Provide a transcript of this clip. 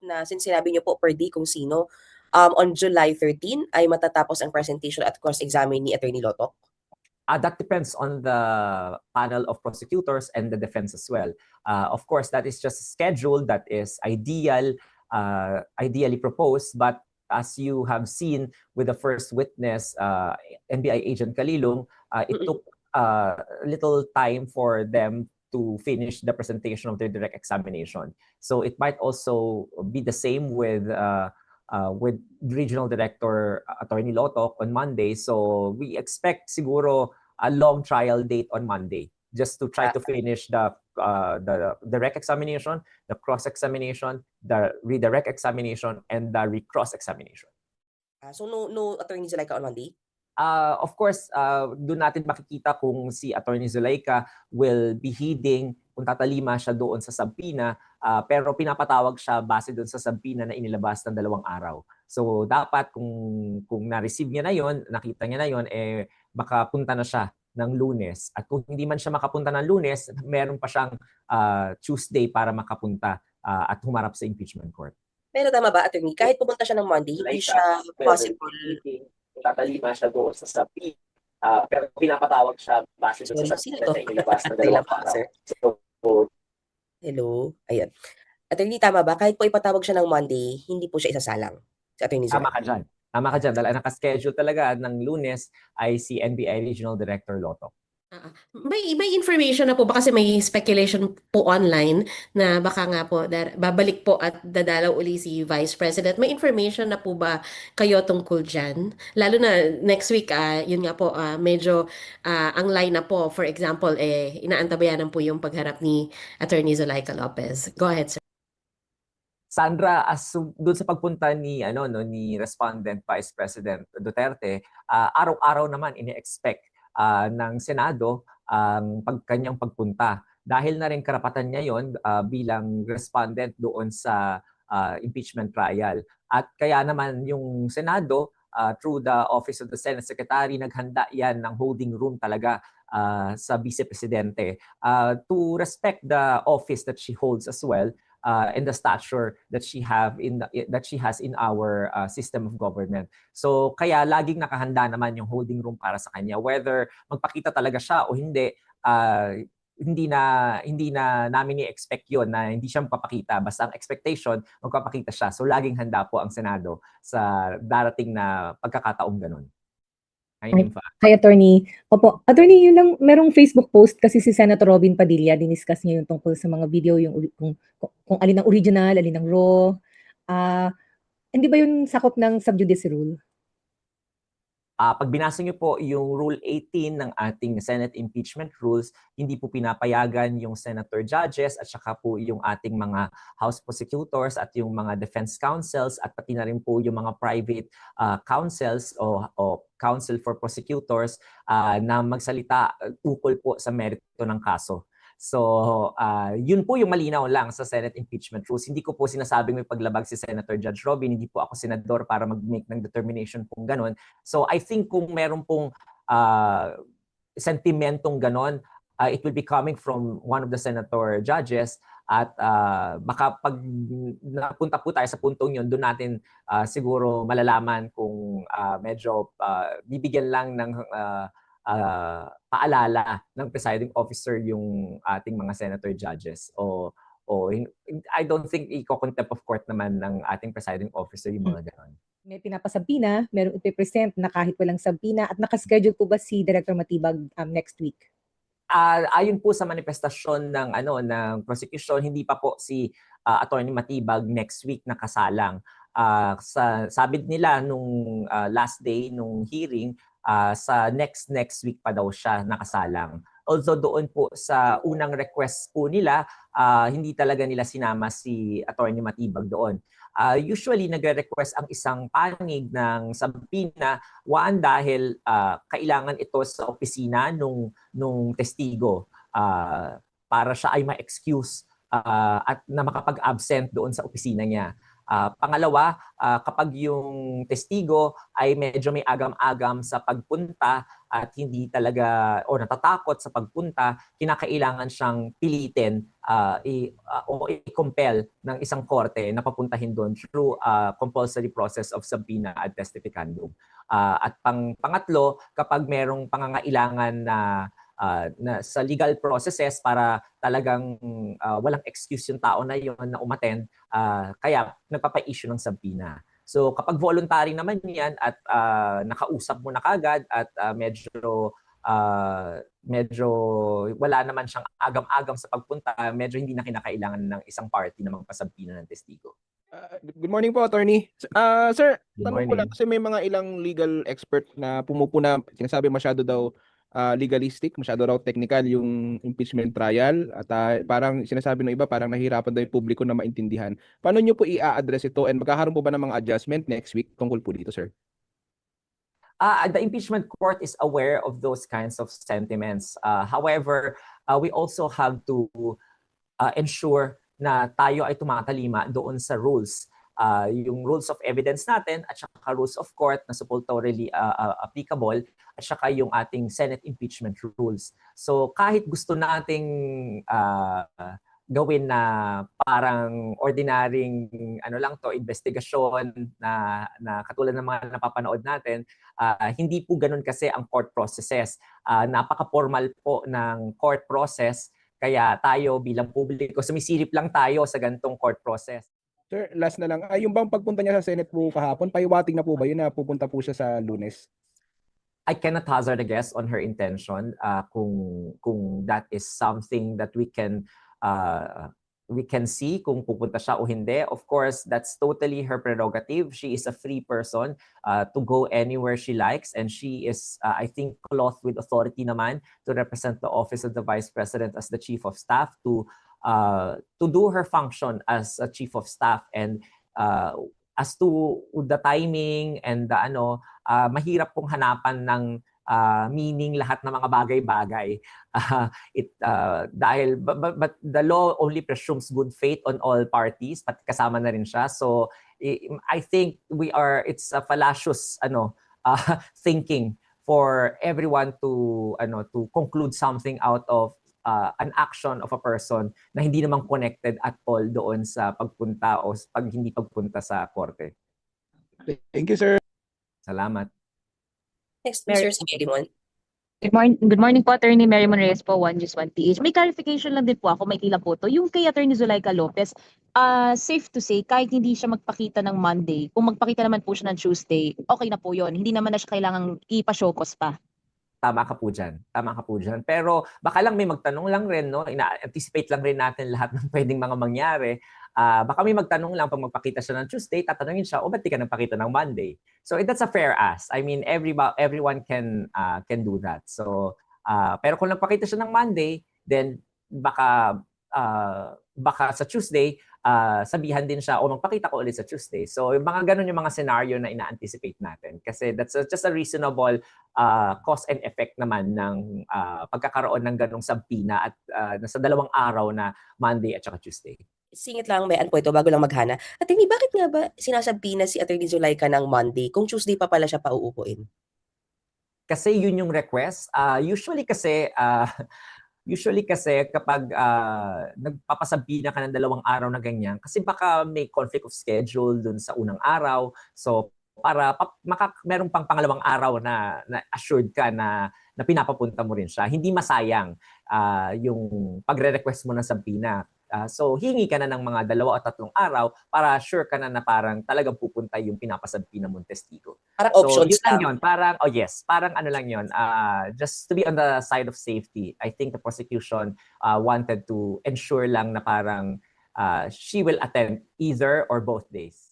na since sinabi niyo po per day kung sino, on July 13 ay matatapos ang presentation at cross-examine ni Attorney Loto? That depends on the panel of prosecutors and the defense as well. Of course, that is just a schedule that is ideally proposed, but as you have seen with the first witness, NBI agent Kalilong, it took little time for them to finish the presentation of their direct examination. So it might also be the same with Regional Director Attorney Lotok on Monday. So we expect siguro a long trial date on Monday just to try to finish the direct examination, the cross-examination, the redirect examination, and the recross examination. So no Attorney Zulaika on Monday? Of course, doon natin makikita kung si Attorney Zulaika will be heeding kung tatalima siya doon sa subpoena, pero pinapatawag siya base doon sa subpoena na inilabas ng 2 araw. So dapat kung na-receive niya na yon, nakita niya na yon, baka punta na siya ng Lunes. At kung hindi man siya makapunta ng Lunes, meron pa siyang Tuesday para makapunta at humarap sa impeachment court. Pero tama ba, Attorney? Kahit pumunta siya ng Monday, hindi siya possible. Tatalima siya doon sa subpoena. Pero pinapatawag siya base sa subpoena na inilabas ng 2 araw. Hello? Ayan. Attorney, tama ba? Kahit po ipatawag siya ng Monday, hindi po siya isasalang si Attorney Zulaika? Tama ka dyan. Tama ka dyan. Dahil ang nakaschedule talaga ng Lunes ay si NBI Regional Director Loto. May information na po ba kasi may speculation po online na baka nga po babalik po at dadalaw uli si Vice President. May information na po ba kayo tungkol dyan? Lalo na next week, yun nga po, medyo ang line na po, for example, inaantabayanan po yung pagharap ni Attorney Zulaika Lopez. Go ahead, sir. Sandra, doon sa pagpunta ni Respondent Vice President Duterte, araw-araw naman ini-expect ng Senado ang kanyang pagpunta. Dahil na rin karapatan niya yon bilang respondent doon sa impeachment trial. At kaya naman yung Senado, through the Office of the Senate Secretary, naghanda yan ng holding room talaga sa Vice Presidente to respect the office that she holds as well. And the stature that she has in our system of government. So kaya laging nakahanda naman yung holding room para sa kanya, whether magpakita talaga siya o hindi. Hindi na namin i-expect yon na hindi siya magpapakita. Basta ang expectation, magpapakita siya. So laging handa po ang Senado sa darating na pagkakataong ganun. Hi, Attorney. Opo, Attorney, yun lang, merong Facebook post kasi si Senator Robin Padilla, diniscuss niya yung tungkol sa mga video, yung kung alin ang original, alin ang raw. Hindi ba yun sakop ng sub judice rule? Pag binasa niyo po yung Rule 18 ng ating Senate Impeachment Rules, hindi po pinapayagan yung senator judges at saka po yung ating mga House prosecutors at yung mga defense counsels at pati na rin po yung mga private counsels o counsel for prosecutors na magsalita ukol po sa merito ng kaso. So, yun po yung malinaw lang sa Senate Impeachment Rules. Hindi ko po sinasabing may paglabag si Senator Judge Robin. Hindi po ako senador para mag-make ng determination kung ganon. So, I think kung meron pong sentimentong ganon, it will be coming from one of the senator judges. At baka pag napunta po tayo sa puntong yun, doon natin siguro malalaman kung medyo bibigyan lang ng paalala ng presiding officer yung ating mga senator judges I don't think i-contempt of court naman ng ating presiding officer yung mga ganon. May pinapasabina, merong ipipresent na kahit walang sabina at nakaschedule po ba si Director Matibag next week? Ayon po sa manifestasyon ng prosecution, hindi pa po si Attorney Matibag next week nakasalang. Sabi nila nung last day nung hearing, sa next week pa daw siya nakasalang. Although doon po sa unang request po nila, hindi talaga nila sinama si Attorney Matibag doon. Usually nagre-request ang isang panig ng subpoena dahil kailangan ito sa opisina nung testigo para siya ay ma-excuse at na makapag-absent doon sa opisina niya. Pangalawa, kapag yung testigo ay medyo may agam-agam sa pagpunta at hindi talaga o natatakot sa pagpunta, kinakailangan siyang pilitin o i-compel ng isang korte na papuntahin doon through compulsory process of subpoena ad testificandum. At pangatlo, kapag merong pangangailangan na sa legal processes para talagang walang excuse yung tao na yun na umattend, kaya nagpapa-issue ng subpoena. So kapag voluntary naman yan at nakausap mo na kagad at medyo wala naman siyang agam-agam sa pagpunta, medyo hindi na kinakailangan ng isang party na magpasubpoena ng testigo. Good morning po, attorney. Sir, Good tanong ko lang morning. kasi may mga ilang legal expert na pumupuna, sinasabi masyado daw legalistic, masyado raw technical yung impeachment trial at parang sinasabi ng iba parang nahihirapan daw yung publiko na maintindihan. Paano nyo po i-address ito and magkakaroon po ba ng mga adjustment next week tungkol po dito, sir? The impeachment court is aware of those kinds of sentiments. However, we also have to ensure na tayo ay tumatalima doon sa rules. Yung rules of evidence natin at saka rules of court na supposedly applicable at saka yung ating Senate impeachment rules. So kahit gusto nating gawin na parang ordinaryong investigasyon na katulad ng mga napapanood natin, hindi po ganun kasi ang court processes. Napaka-formal po ng court process. Kaya tayo bilang publiko, sumisilip lang tayo sa ganitong court process. Sir, last na lang. Yung bang pagpunta niya sa Senate po kahapon, paiwating na po ba yun na pupunta po siya sa Lunes? I cannot hazard a guess on her intention kung that is something that we can see kung pupunta siya o hindi. Of course, that's totally her prerogative. She is a free person to go anywhere she likes, and she is, I think, clothed with authority naman to represent the office of the Vice President as the Chief of Staff to do her function as a Chief of Staff. And as to the timing and mahirap pong hanapan ng meaning lahat ng mga bagay-bagay. But the law only presumes good faith on all parties, pati kasama na rin siya. So I think it's a fallacious thinking for everyone to conclude something out of an action of a person na hindi naman connected at all doon sa pagpunta o hindi pagpunta sa korte. Thank you, sir. Salamat. Next, Mr. Limon. Good morning po, Attorney Mary Reyes po, 1News1PH. May clarification lang din po ako, may tila po to. Yung kay Attorney Zulaika Lopez, safe to say, kahit hindi siya magpakita ng Monday, kung magpakita naman po siya ng Tuesday, okay na po yon. Hindi naman na siya kailangang ipa-showcause pa. Tama ka po dyan. Pero baka lang may magtanong lang rin, no? Ina-anticipate lang rin natin lahat ng pwedeng mga mangyari. Baka may magtanong lang pag magpakita siya ng Tuesday, tatanungin siya, ba't di ka nagpakita ng Monday? So that's a fair ask. I mean, everyone can do that. So, pero kung nagpakita siya ng Monday, then baka sa Tuesday, sabihan din siya, magpakita ko ulit sa Tuesday. So, yung mga ganun yung mga scenario na ina-anticipate natin. Kasi that's just a reasonable cause and effect naman ng pagkakaroon ng ganung subpoena at nasa 2 araw na Monday at saka Tuesday. Singit lang, may po ito bago lang maghana. Attorney, bakit nga ba sinasabina si Attorney Zulaika ng Monday kung Tuesday pa pala siya pauupuin? Kasi yun yung request. Usually kasi kapag nagpapasabina ka ng 2 araw na ganyan, kasi baka may conflict of schedule dun sa unang araw. So para meron pang pangalawang araw na assured ka na pinapapunta mo rin siya. Hindi masayang yung pagre-request mo ng sabina. So hingi ka na ng mga 2 o 3 araw para sure ka na parang talagang pupunta yung pinapasabina mong testigo. Parang So options yun lang lang. yun. Parang ano lang yun. Just to be on the side of safety, I think the prosecution wanted to ensure lang na parang she will attend either or both days.